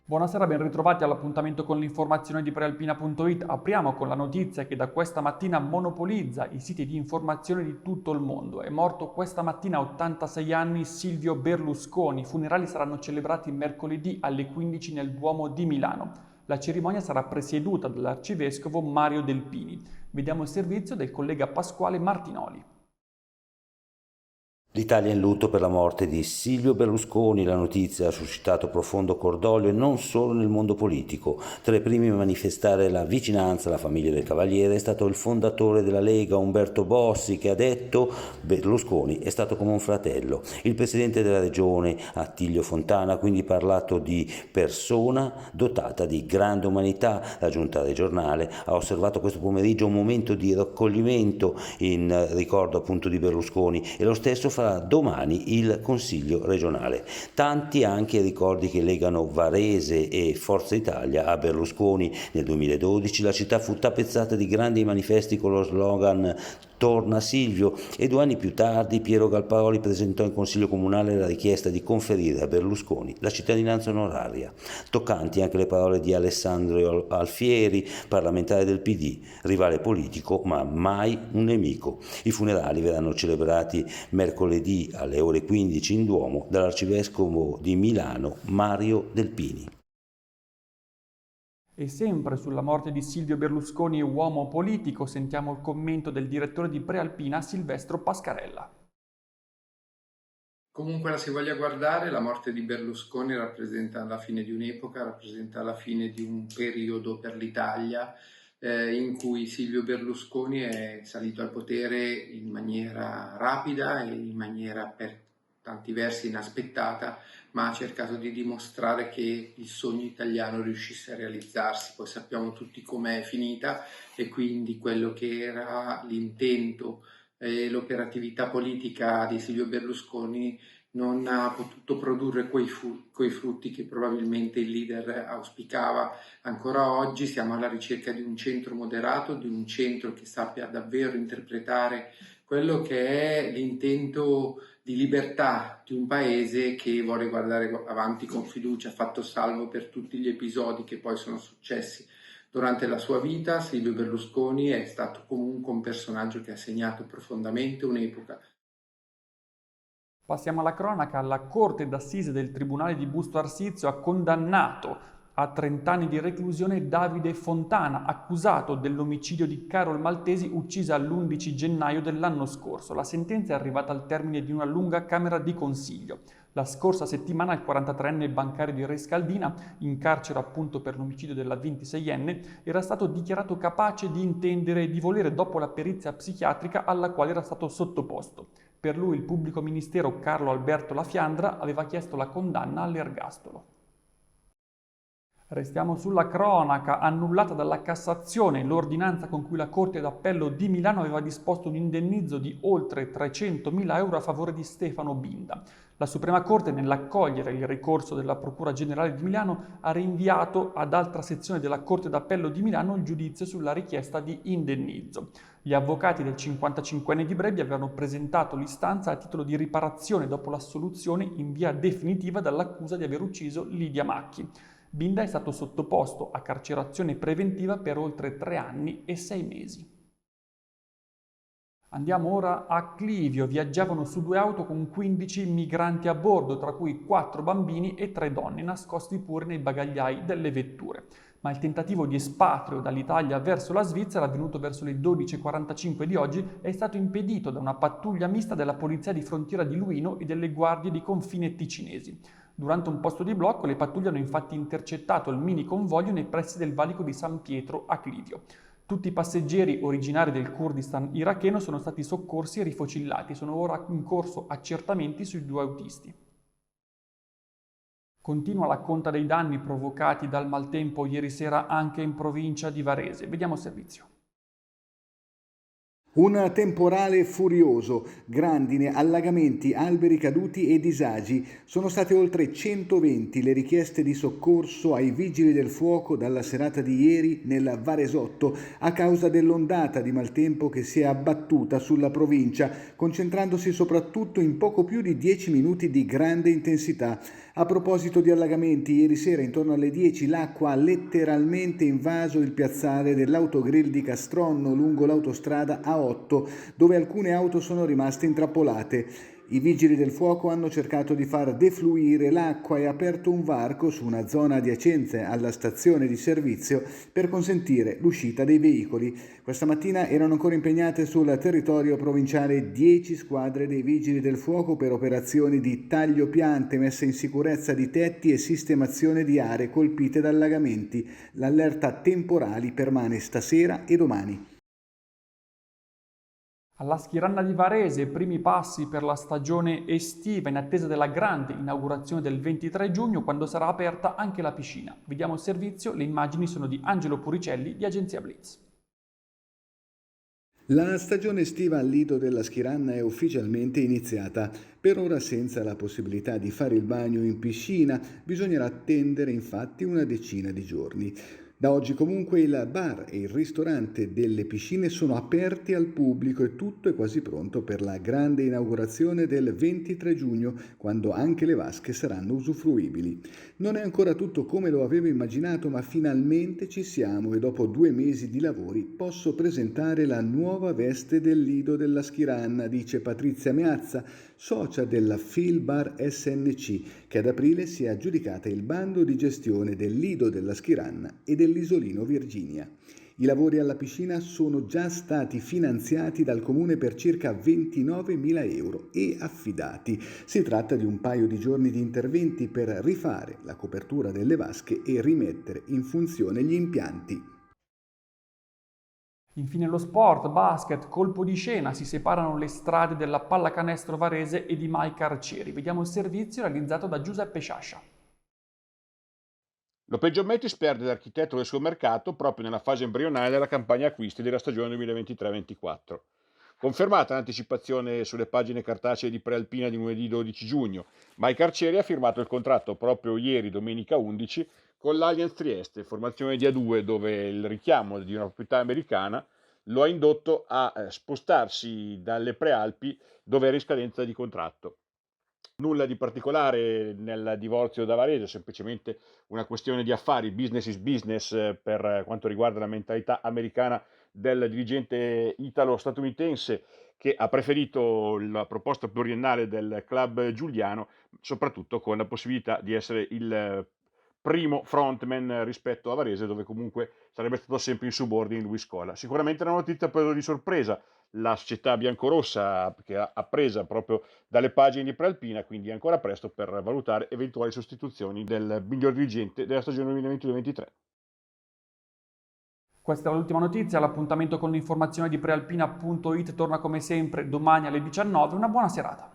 Buonasera, ben ritrovati all'appuntamento con l'informazione di prealpina.it. Apriamo con la notizia che da questa mattina monopolizza i siti di informazione di tutto il mondo. È morto questa mattina a 86 anni Silvio Berlusconi. I funerali saranno celebrati mercoledì alle 15 nel Duomo di Milano. La cerimonia sarà presieduta dall'arcivescovo Mario Delpini. Vediamo il servizio del collega Pasquale Martinoli. L'Italia è in lutto per la morte di Silvio Berlusconi. La notizia ha suscitato profondo cordoglio non solo nel mondo politico. Tra i primi a manifestare la vicinanza alla famiglia del Cavaliere è stato il fondatore della Lega, Umberto Bossi, che ha detto Berlusconi è stato come un fratello. Il presidente della regione, Attilio Fontana, ha quindi parlato di persona dotata di grande umanità. La giunta regionale ha osservato questo pomeriggio un momento di raccoglimento in ricordo appunto di Berlusconi, e lo stesso farà domani il Consiglio regionale. Tanti anche i ricordi che legano Varese e Forza Italia a Berlusconi. Nel 2012 la città fu tappezzata di grandi manifesti con lo slogan "Torna Silvio", e 2 anni più tardi Piero Galparoli presentò in Consiglio comunale la richiesta di conferire a Berlusconi la cittadinanza onoraria. Toccanti anche le parole di Alessandro Alfieri, parlamentare del PD, rivale politico ma mai un nemico. I funerali verranno celebrati mercoledì alle ore 15 in Duomo dall'arcivescovo di Milano Mario Delpini. E sempre sulla morte di Silvio Berlusconi, uomo politico, sentiamo il commento del direttore di Prealpina, Silvestro Pascarella. Comunque la si voglia guardare, la morte di Berlusconi rappresenta la fine di un'epoca, rappresenta la fine di un periodo per l'Italia in cui Silvio Berlusconi è salito al potere in maniera rapida e in maniera per tanti versi inaspettata, ma ha cercato di dimostrare che il sogno italiano riuscisse a realizzarsi. Poi sappiamo tutti com'è finita, e quindi quello che era l'intento e l'operatività politica di Silvio Berlusconi non ha potuto produrre quei frutti che probabilmente il leader auspicava. Ancora oggi siamo alla ricerca di un centro moderato, di un centro che sappia davvero interpretare quello che è l'intento di libertà di un paese che vuole guardare avanti con fiducia, fatto salvo per tutti gli episodi che poi sono successi durante la sua vita. Silvio Berlusconi è stato comunque un personaggio che ha segnato profondamente un'epoca. Passiamo alla cronaca. La Corte d'Assise del Tribunale di Busto Arsizio ha condannato a 30 anni di reclusione Davide Fontana, accusato dell'omicidio di Carol Maltesi, uccisa l'11 gennaio dell'anno scorso. La sentenza è arrivata al termine di una lunga camera di consiglio. La scorsa settimana il 43enne bancario di Rescaldina, in carcere appunto per l'omicidio della 26enne, era stato dichiarato capace di intendere e di volere dopo la perizia psichiatrica alla quale era stato sottoposto. Per lui il pubblico ministero Carlo Alberto Lafiandra aveva chiesto la condanna all'ergastolo. Restiamo sulla cronaca. Annullata dalla Cassazione l'ordinanza con cui la Corte d'Appello di Milano aveva disposto un indennizzo di oltre 300.000 euro a favore di Stefano Binda. La Suprema Corte, nell'accogliere il ricorso della Procura Generale di Milano, ha rinviato ad altra sezione della Corte d'Appello di Milano il giudizio sulla richiesta di indennizzo. Gli avvocati del 55enne di Brebbia avevano presentato l'istanza a titolo di riparazione dopo l'assoluzione in via definitiva dall'accusa di aver ucciso Lidia Macchi. Binda è stato sottoposto a carcerazione preventiva per oltre 3 anni e 6 mesi. Andiamo ora a Clivio. Viaggiavano su 2 auto con 15 migranti a bordo, tra cui 4 bambini e 3 donne, nascosti pure nei bagagliai delle vetture. Ma il tentativo di espatrio dall'Italia verso la Svizzera, avvenuto verso le 12:45 di oggi, è stato impedito da una pattuglia mista della Polizia di Frontiera di Luino e delle guardie di confine ticinesi. Durante un posto di blocco, le pattuglie hanno infatti intercettato il mini convoglio nei pressi del valico di San Pietro a Clivio. Tutti i passeggeri originari del Kurdistan iracheno sono stati soccorsi e rifocillati. Sono ora in corso accertamenti sui 2 autisti. Continua la conta dei danni provocati dal maltempo ieri sera anche in provincia di Varese. Vediamo il servizio. Un temporale furioso, grandine, allagamenti, alberi caduti e disagi. Sono state oltre 120 le richieste di soccorso ai vigili del fuoco dalla serata di ieri nel Varesotto a causa dell'ondata di maltempo che si è abbattuta sulla provincia, concentrandosi soprattutto in poco più di 10 minuti di grande intensità. A proposito di allagamenti, ieri sera intorno alle 10 l'acqua ha letteralmente invaso il piazzale dell'autogrill di Castronno lungo l'autostrada A8, dove alcune auto sono rimaste intrappolate. I vigili del fuoco hanno cercato di far defluire l'acqua e aperto un varco su una zona adiacente alla stazione di servizio per consentire l'uscita dei veicoli. Questa mattina erano ancora impegnate sul territorio provinciale 10 squadre dei vigili del fuoco per operazioni di taglio piante, messa in sicurezza di tetti e sistemazione di aree colpite da allagamenti. L'allerta temporali permane stasera e domani. Alla Schiranna di Varese, primi passi per la stagione estiva in attesa della grande inaugurazione del 23 giugno, quando sarà aperta anche la piscina. Vediamo il servizio, le immagini sono di Angelo Puricelli di Agenzia Blitz. La stagione estiva al Lido della Schiranna è ufficialmente iniziata. Per ora senza la possibilità di fare il bagno in piscina, bisognerà attendere infatti una decina di giorni. Da oggi comunque il bar e il ristorante delle piscine sono aperti al pubblico e tutto è quasi pronto per la grande inaugurazione del 23 giugno, quando anche le vasche saranno usufruibili. Non è ancora tutto come lo avevo immaginato, ma finalmente ci siamo e dopo 2 mesi di lavori posso presentare la nuova veste del Lido della Schiranna, dice Patrizia Meazza, socia della Filbar SNC, che ad aprile si è aggiudicata il bando di gestione del Lido della Schiranna e dell'Isolino Virginia. I lavori alla piscina sono già stati finanziati dal comune per circa 29.000 euro e affidati. Si tratta di un paio di giorni di interventi per rifare la copertura delle vasche e rimettere in funzione gli impianti. Infine lo sport, basket, colpo di scena, si separano le strade della pallacanestro Varese e di Mike Arcieri. Vediamo il servizio realizzato da Giuseppe Sciascia. L'Opeggio Metis perde l'architetto del suo mercato proprio nella fase embrionale della campagna acquisti della stagione 2023-24. Confermata l'anticipazione sulle pagine cartacee di Prealpina di lunedì 12 giugno, Mike Arcieri ha firmato il contratto proprio ieri, domenica 11, con l'Allianz Trieste, formazione di A2, dove il richiamo di una proprietà americana lo ha indotto a spostarsi dalle Prealpi, dove era in scadenza di contratto. Nulla di particolare nel divorzio da Varese, semplicemente una questione di affari, business is business per quanto riguarda la mentalità americana del dirigente italo-statunitense che ha preferito la proposta pluriennale del club giuliano, soprattutto con la possibilità di essere il primo frontman rispetto a Varese, dove comunque sarebbe stato sempre in subordine Luis Scola. Sicuramente una notizia preso di sorpresa la società biancorossa che ha appresa proprio dalle pagine di Prealpina, quindi è ancora presto per valutare eventuali sostituzioni del miglior dirigente della stagione 2022-23. Questa è l'ultima notizia, l'appuntamento con l'informazione di prealpina.it torna come sempre domani alle 19, una buona serata.